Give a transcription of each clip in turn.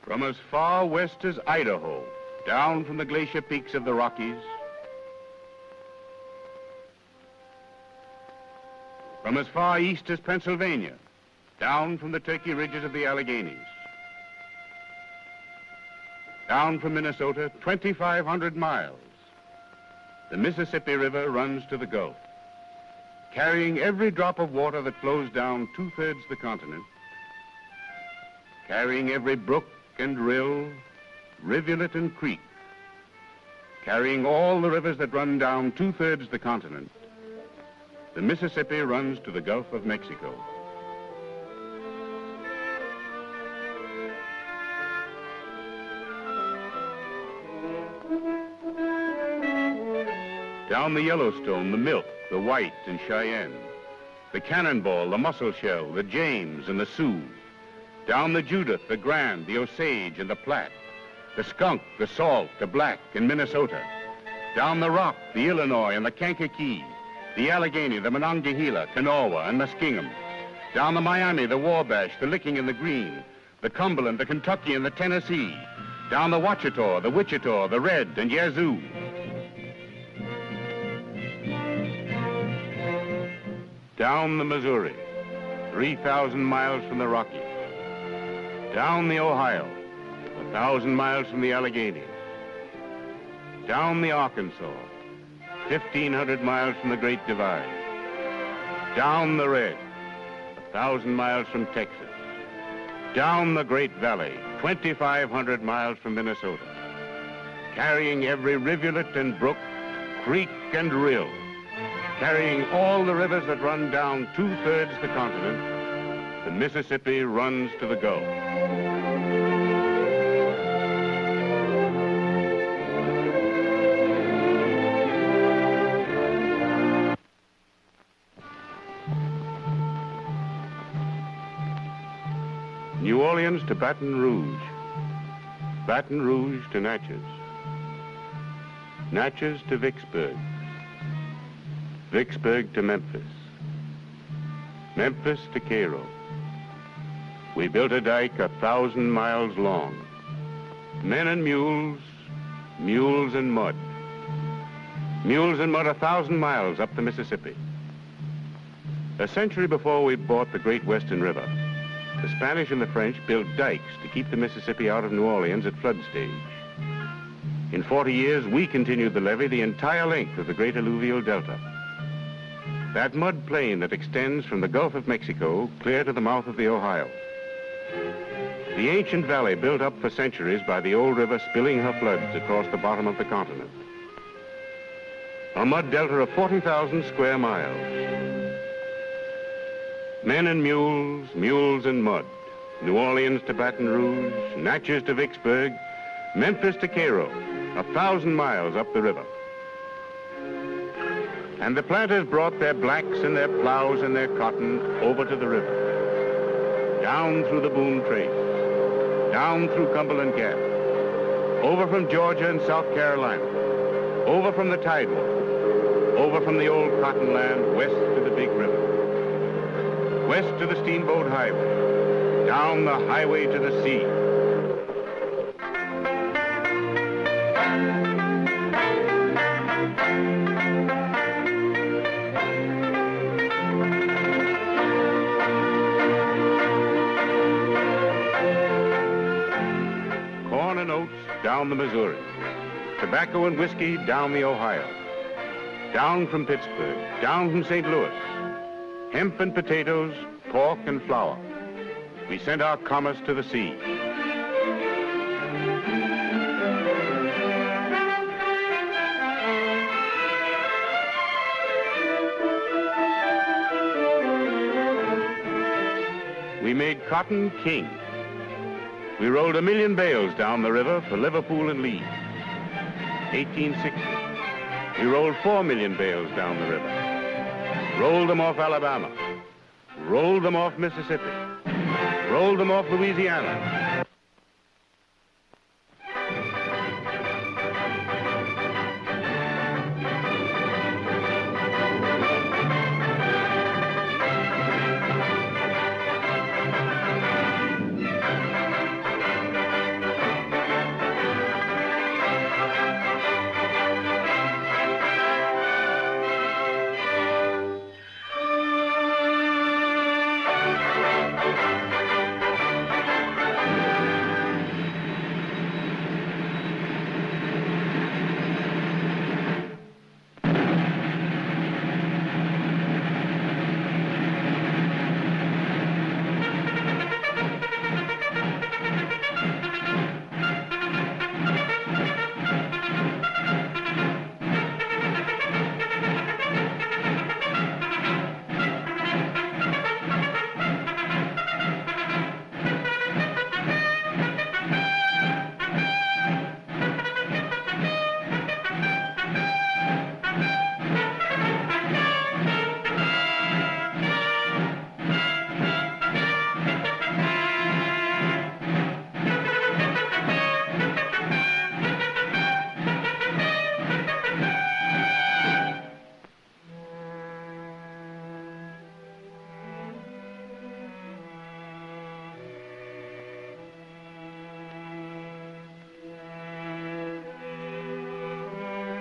From as far west as Idaho, down from the glacier peaks of the Rockies, from as far east as Pennsylvania, down from the Turkey ridges of the Alleghenies, down from Minnesota, 2,500 miles, the Mississippi River runs to the Gulf, carrying every drop of water that flows down two-thirds the continent, carrying every brook and rill, rivulet and creek, carrying all the rivers that run down two-thirds the continent. The Mississippi runs to the Gulf of Mexico. Down the Yellowstone, the Milk, the White and Cheyenne, the Cannonball, the Musselshell, the James and the Sioux, down the Judith, the Grand, the Osage and the Platte, the Skunk, the Salt, the Black in Minnesota, down the Rock, the Illinois and the Kankakee, the Allegheny, the Monongahela, Kanawha and Muskingum, down the Miami, the Wabash, the Licking and the Green, the Cumberland, the Kentucky and the Tennessee, down the Ouachita, the Wichita, the Red and Yazoo, down the Missouri, 3,000 miles from the Rockies, down the Ohio, 1,000 miles from the Alleghenies, down the Arkansas, 1,500 miles from the Great Divide, down the Red, 1,000 miles from Texas, down the Great Valley, 2,500 miles from Minnesota, carrying every rivulet and brook, creek and rill, carrying all the rivers that run down two-thirds the continent. The Mississippi runs to the Gulf. New Orleans to Baton Rouge, Baton Rouge to Natchez, Natchez to Vicksburg, Vicksburg to Memphis, Memphis to Cairo. We built a dike 1,000 miles long. Men and mules, mules and mud. Mules and mud 1,000 miles up the Mississippi. A century before we bought the Great Western River, the Spanish and the French built dikes to keep the Mississippi out of New Orleans at flood stage. In 40 years, we continued the levee the entire length of the Great Alluvial Delta. That mud plain that extends from the Gulf of Mexico clear to the mouth of the Ohio. The ancient valley built up for centuries by the old river spilling her floods across the bottom of the continent. A mud delta of 40,000 square miles. Men and mules, mules and mud. New Orleans to Baton Rouge, Natchez to Vicksburg, Memphis to Cairo, 1,000 miles up the river. And the planters brought their blacks and their plows and their cotton over to the river, down through the Boone Trace, down through Cumberland Gap, over from Georgia and South Carolina, over from the Tidewater, over from the old cotton land west to the big river, west to the Steamboat Highway, down the highway to the sea. down the Missouri. Tobacco and whiskey down the Ohio. Down from Pittsburgh, down from St. Louis. Hemp and potatoes, pork and flour. We sent our commerce to the sea. We made cotton king. We rolled 1 million bales down the river for Liverpool and Leeds. 1860, we rolled 4 million bales down the river. Rolled them off Alabama. Rolled them off Mississippi. Rolled them off Louisiana.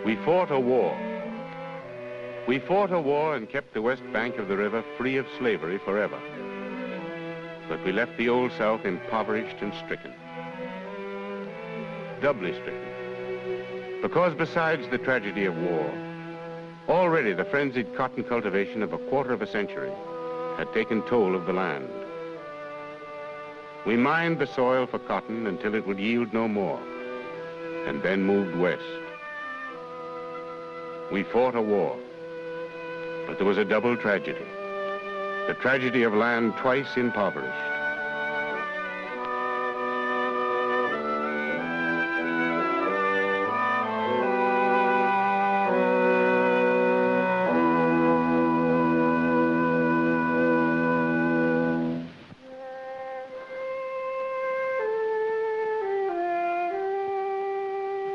We fought a war. We fought a war and kept the west bank of the river free of slavery forever. But we left the Old South impoverished and stricken. Doubly stricken. Because besides the tragedy of war, already the frenzied cotton cultivation of a quarter of a century had taken toll of the land. We mined the soil for cotton until it would yield no more, and then moved west. We fought a war, but there was a double tragedy. The tragedy of land twice impoverished.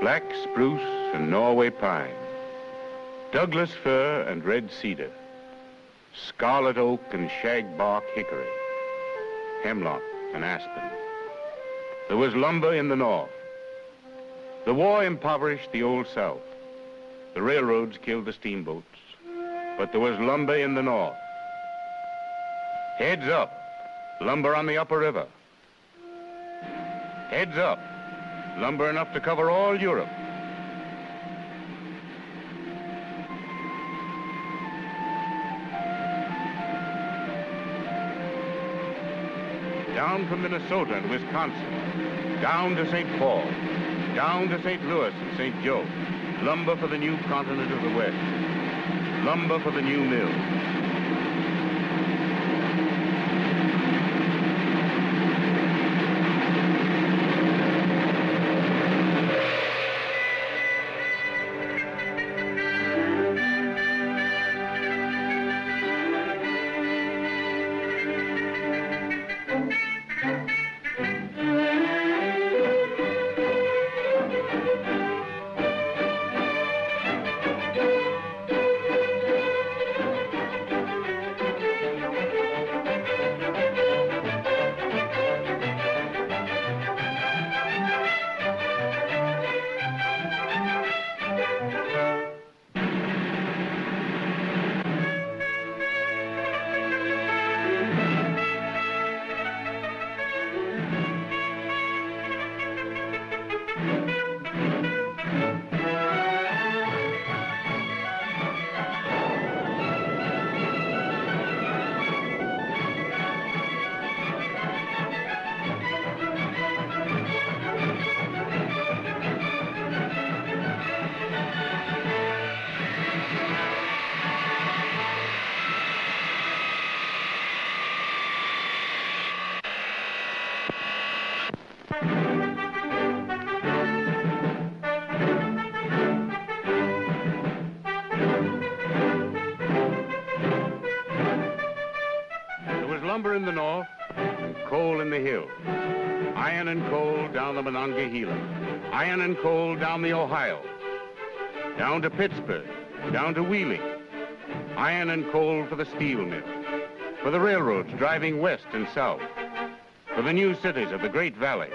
Black spruce and Norway pine, Douglas fir and red cedar, scarlet oak and shagbark hickory, hemlock and aspen. There was lumber in the north. The war impoverished the Old South. The railroads killed the steamboats, but there was lumber in the north. Heads up, lumber on the upper river. Heads up, lumber enough to cover all Europe. Down from Minnesota and Wisconsin, down to St. Paul, down to St. Louis and St. Joe, lumber for the new continent of the West, lumber for the new mill. lumber in the north and coal in the hills. Iron and coal down the Monongahela. Iron and coal down the Ohio. Down to Pittsburgh, down to Wheeling. Iron and coal for the steel mill. For the railroads driving west and south. For the new cities of the Great Valley.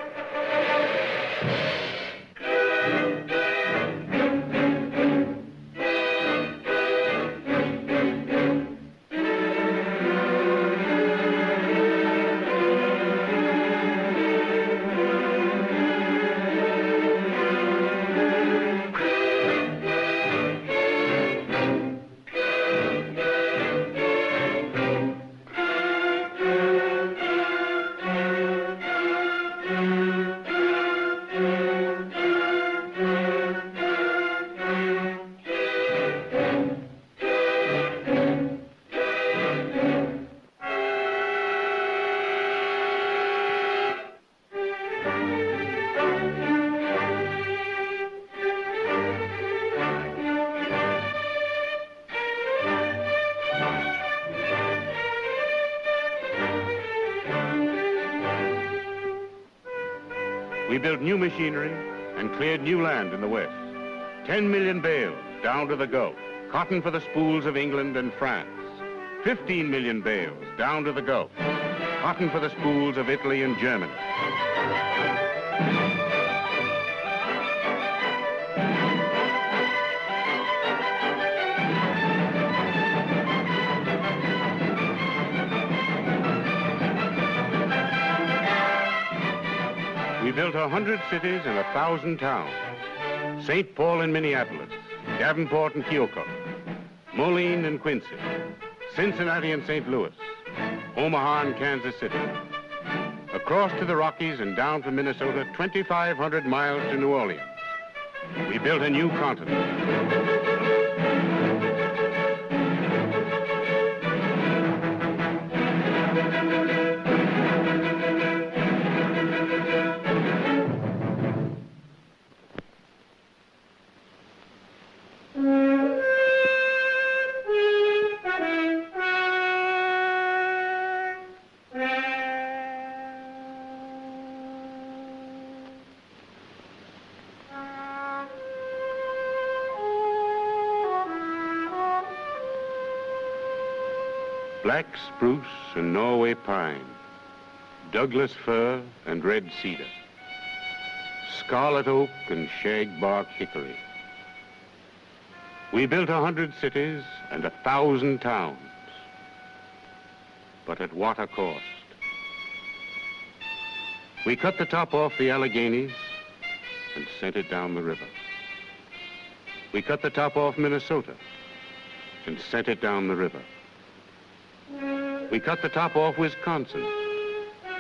We built new machinery and cleared new land in the West. 10 million bales down to the Gulf. Cotton for the spools of England and France. 15 million bales down to the Gulf. Cotton for the spools of Italy and Germany. We built 100 cities and 1,000 towns. St. Paul and Minneapolis, Davenport and Keokuk, Moline and Quincy, Cincinnati and St. Louis, Omaha and Kansas City. Across to the Rockies and down from Minnesota, 2,500 miles to New Orleans. We built a new continent. Black spruce and Norway pine, Douglas fir and red cedar, scarlet oak and shagbark hickory. We built 100 cities and 1,000 towns, but at what a cost? We cut the top off the Alleghenies and sent it down the river. We cut the top off Minnesota and sent it down the river. We cut the top off Wisconsin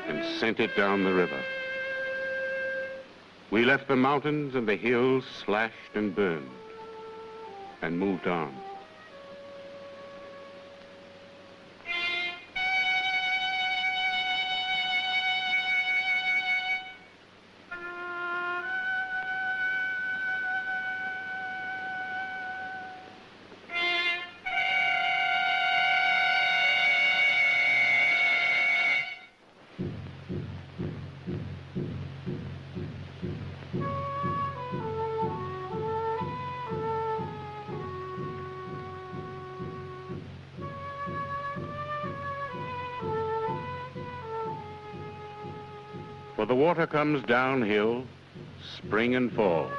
and sent it down the river. We left the mountains and the hills slashed and burned and moved on. For the water comes downhill, spring and fall,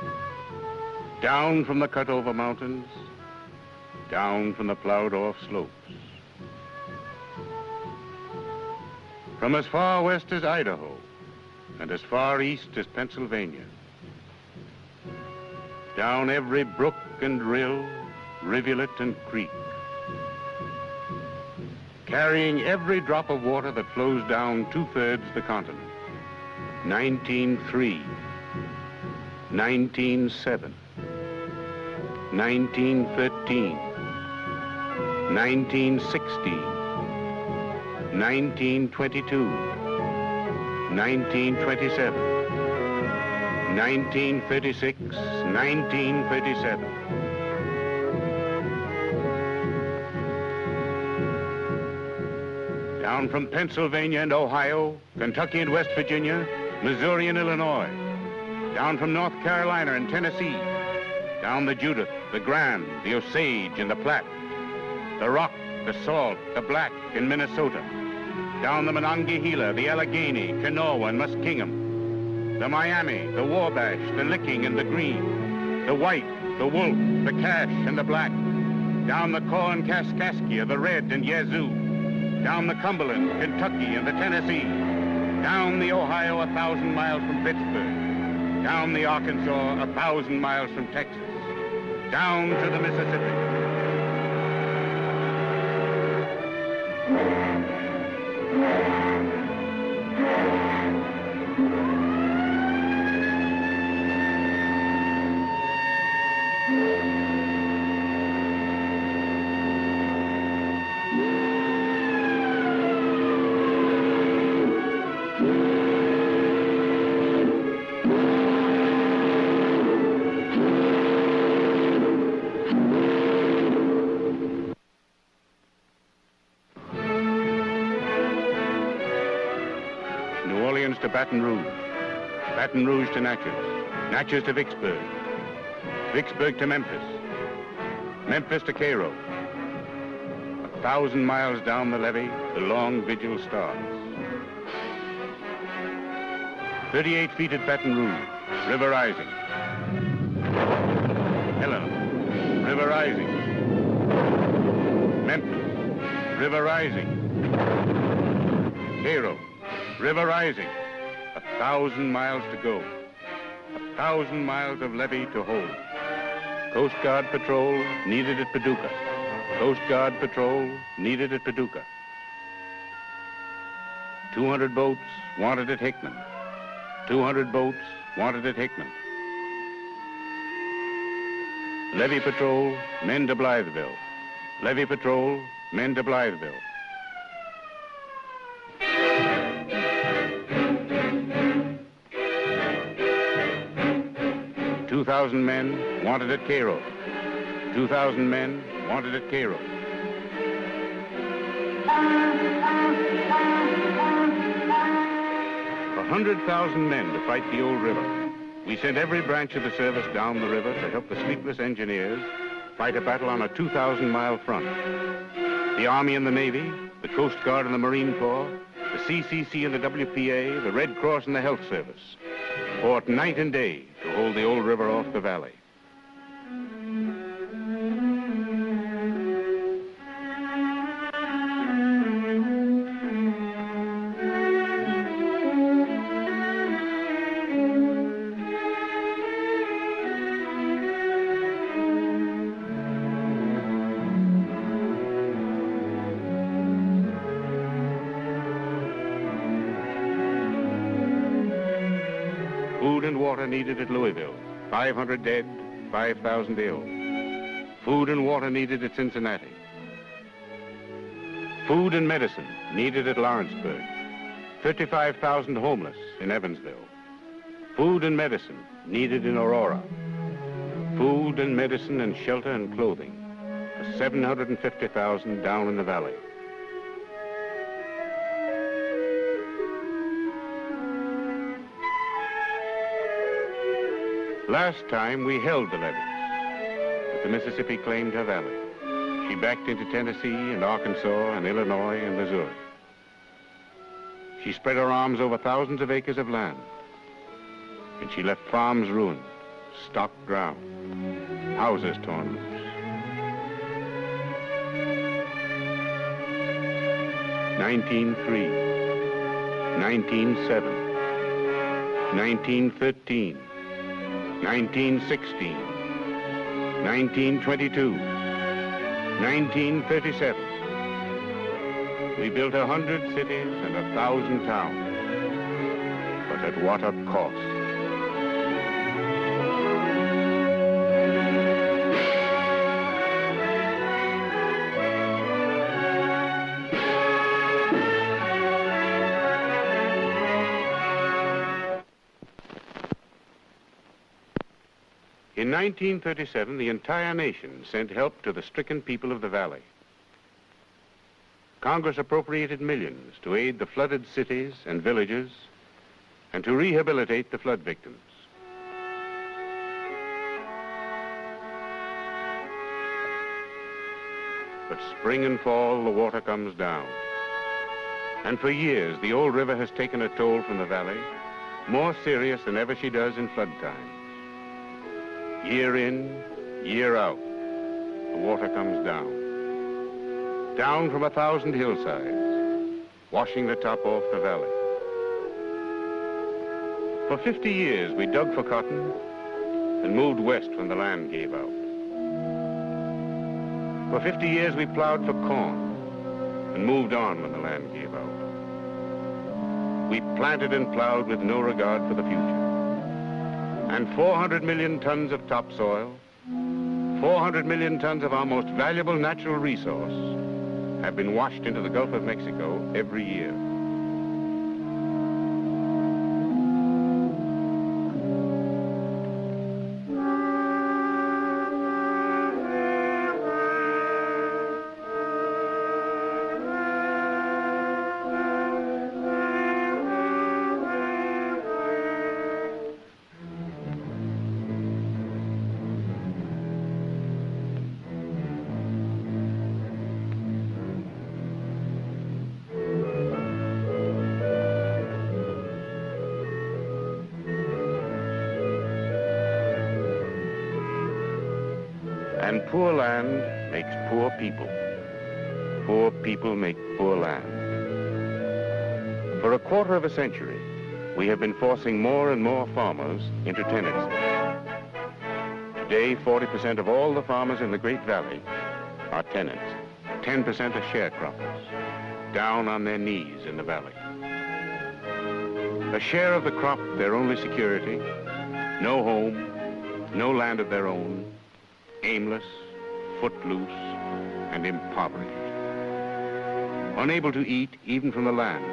down from the cut-over mountains, down from the plowed-off slopes. From as far west as Idaho and as far east as Pennsylvania, down every brook and rill, rivulet and creek, carrying every drop of water that flows down 2/3 the continent. 1903, 1907, 1913, 1916, 1922, 1927, 1936, 1937. down from Pennsylvania and Ohio, Kentucky and West Virginia, Missouri and Illinois, down from North Carolina and Tennessee, down the Judith, the Grand, the Osage and the Platte, the Rock, the Salt, the Black in Minnesota, down the Monongahela, the Allegheny, Kanawha and Muskingum, the Miami, the Wabash, the Licking and the Green, the White, the Wolf, the Cache and the Black, down the Kaw and Kaskaskia, the Red and Yazoo, down the Cumberland, Kentucky and the Tennessee, down the Ohio 1,000 miles from Pittsburgh, down the Arkansas 1,000 miles from Texas, down to the Mississippi. To Baton Rouge, Baton Rouge to Natchez, Natchez to Vicksburg, Vicksburg to Memphis, Memphis to Cairo. 1,000 miles down the levee, the long vigil starts. 38 feet at Baton Rouge, river rising. Helena, river rising. Memphis, river rising. Cairo, river rising. 1,000 miles to go. 1,000 miles of levee to hold. Coast Guard patrol needed at Paducah. Coast Guard patrol needed at Paducah. 200 boats wanted at Hickman. 200 boats wanted at Hickman. Levee patrol, men to Blytheville. Levee patrol, men to Blytheville. 2,000 men wanted at Cairo. 2,000 men wanted at Cairo. A 100,000 men to fight the old river. We sent every branch of the service down the river to help the sleepless engineers fight a battle on a 2,000-mile front. The Army and the Navy, the Coast Guard and the Marine Corps, the CCC and the WPA, the Red Cross and the Health Service fought night and day to hold the old river off the valley. Food and water needed at Louisville. 500 dead, 5,000 ill. Food and water needed at Cincinnati. Food and medicine needed at Lawrenceburg. 35,000 homeless in Evansville. Food and medicine needed in Aurora. Food and medicine and shelter and clothing for 750,000 down in the valley. Last time we held the levees, but the Mississippi claimed her valley. She backed into Tennessee and Arkansas and Illinois and Missouri. She spread her arms over thousands of acres of land, and she left farms ruined, stock drowned, houses torn loose. 1903, 1907, 1913, 1916, 1922, 1937. We built 100 cities and 1,000 towns, but at what a cost. In 1937, the entire nation sent help to the stricken people of the valley. Congress appropriated millions to aid the flooded cities and villages and to rehabilitate the flood victims. But spring and fall, the water comes down. And for years, the old river has taken a toll from the valley, more serious than ever she does in flood times. Year in, year out, the water comes down. Down from 1,000 hillsides, washing the top off the valley. For 50 years, we dug for cotton and moved west when the land gave out. For 50 years, we plowed for corn and moved on when the land gave out. We planted and plowed with no regard for the future. And 400 million tons of topsoil, 400 million tons of our most valuable natural resource have been washed into the Gulf of Mexico every year. And poor land makes poor people. Poor people make poor land. For a quarter of a century, we have been forcing more and more farmers into tenancy. Today, 40% of all the farmers in the Great Valley are tenants. 10% are sharecroppers, down on their knees in the valley. A share of the crop, their only security, no home, no land of their own, aimless, footloose, and impoverished. Unable to eat even from the land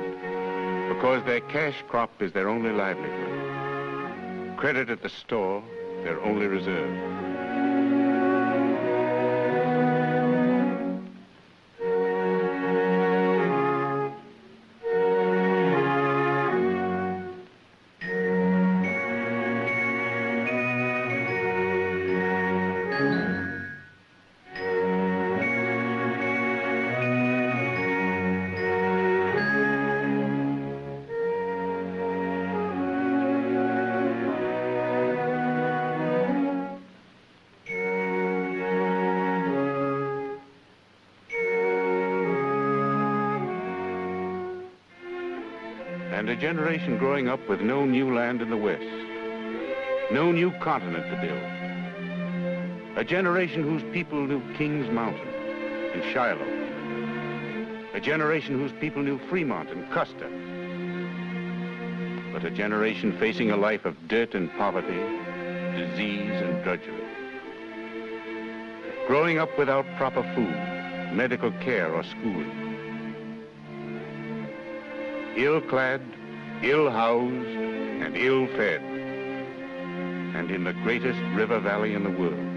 because their cash crop is their only livelihood. Credit at the store, their only reserve. And a generation growing up with no new land in the West, no new continent to build. A generation whose people knew King's Mountain and Shiloh. A generation whose people knew Fremont and Custer. But a generation facing a life of dirt and poverty, disease and drudgery. Growing up without proper food, medical care or schooling. Ill-clad, ill-housed, and ill-fed, and in the greatest river valley in the world.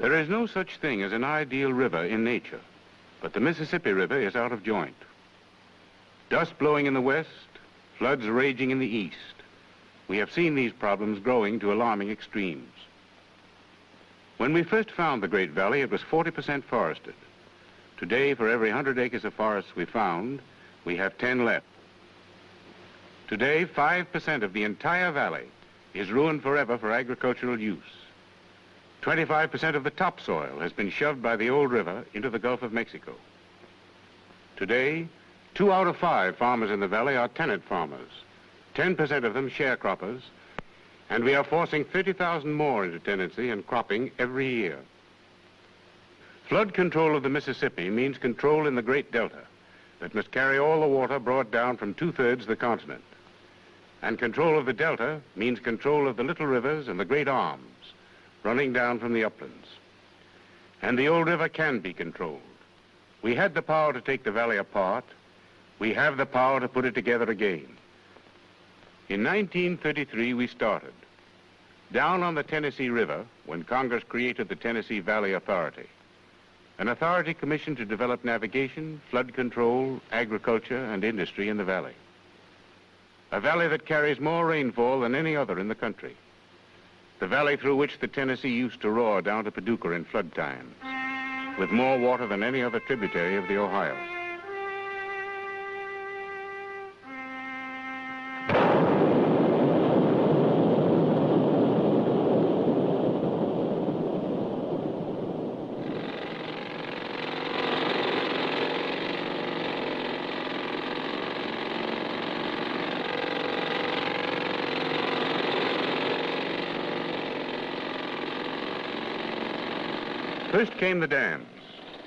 There is no such thing as an ideal river in nature, but the Mississippi River is out of joint. Dust blowing in the west, floods raging in the east. We have seen these problems growing to alarming extremes. When we first found the Great Valley, it was 40% forested. Today, for every 100 acres of forests we found, we have 10 left. Today, 5% of the entire valley is ruined forever for agricultural use. 25% of the topsoil has been shoved by the old river into the Gulf of Mexico. Today, 2 out of 5 farmers in the valley are tenant farmers, 10% of them sharecroppers, and we are forcing 30,000 more into tenancy and cropping every year. Flood control of the Mississippi means control in the Great Delta that must carry all the water brought down from 2/3 of the continent. And control of the Delta means control of the little rivers and the great arms running down from the uplands. And the old river can be controlled. We had the power to take the valley apart. We have the power to put it together again. In 1933, we started. Down on the Tennessee River, when Congress created the Tennessee Valley Authority, an authority commissioned to develop navigation, flood control, agriculture, and industry in the valley. A valley that carries more rainfall than any other in the country. The valley through which the Tennessee used to roar down to Paducah in flood times, with more water than any other tributary of the Ohio. First came the dams.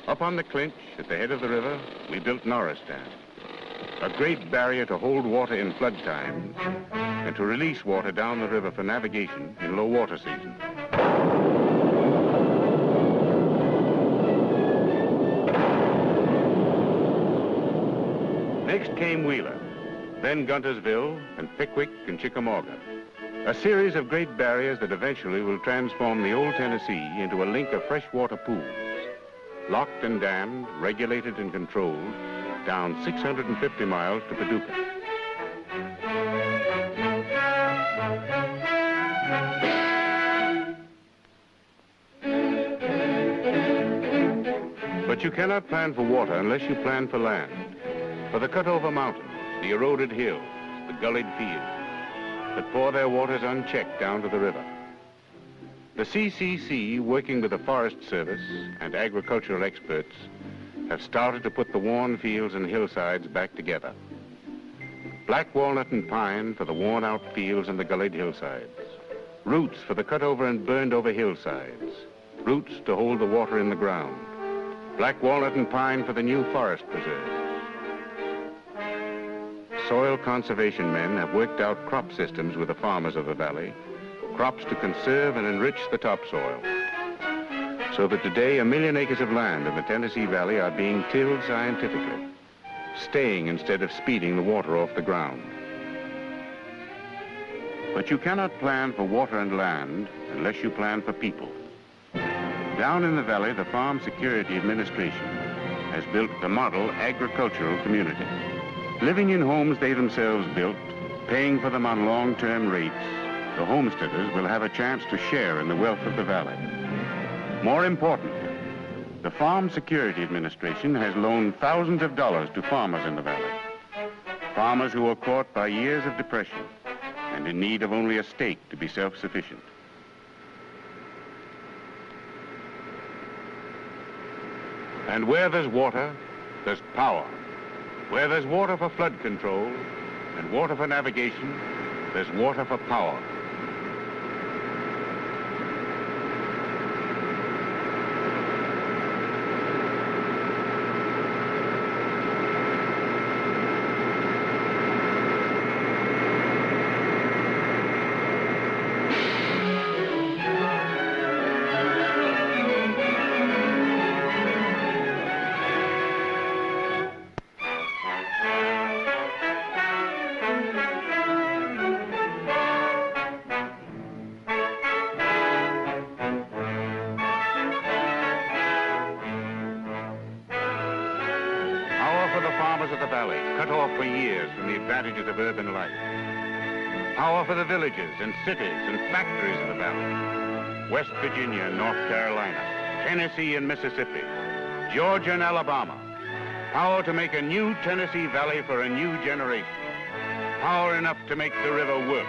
Up on the Clinch, at the head of the river, we built Norris Dam, a great barrier to hold water in flood times and to release water down the river for navigation in low water season. Next came Wheeler, then Guntersville and Pickwick and Chickamauga. A series of great barriers that eventually will transform the old Tennessee into a link of freshwater pools, locked and dammed, regulated and controlled, down 650 miles to Paducah. But you cannot plan for water unless you plan for land, for the cut-over mountains, the eroded hills, the gullied fields, that pour their waters unchecked down to the river. The CCC, working with the Forest Service and agricultural experts, have started to put the worn fields and hillsides back together. Black walnut and pine for the worn-out fields and the gullied hillsides. Roots for the cut-over and burned-over hillsides. Roots to hold the water in the ground. Black walnut and pine for the new forest preserve. Soil conservation men have worked out crop systems with the farmers of the valley, crops to conserve and enrich the topsoil, so that today 1 million acres of land in the Tennessee Valley are being tilled scientifically, staying instead of speeding the water off the ground. But you cannot plan for water and land unless you plan for people. Down in the valley, the Farm Security Administration has built the model agricultural community. Living in homes they themselves built, paying for them on long-term rates, the homesteaders will have a chance to share in the wealth of the valley. More important, the Farm Security Administration has loaned thousands of dollars to farmers in the valley. Farmers who were caught by years of depression and in need of only a stake to be self-sufficient. And where there's water, there's power. Where there's water for flood control and water for navigation, there's water for power. Of the valley, cut off for years from the advantages of urban life. Power for the villages and cities and factories of the valley. West Virginia and North Carolina, Tennessee and Mississippi, Georgia and Alabama. Power to make a new Tennessee Valley for a new generation. Power enough to make the river work.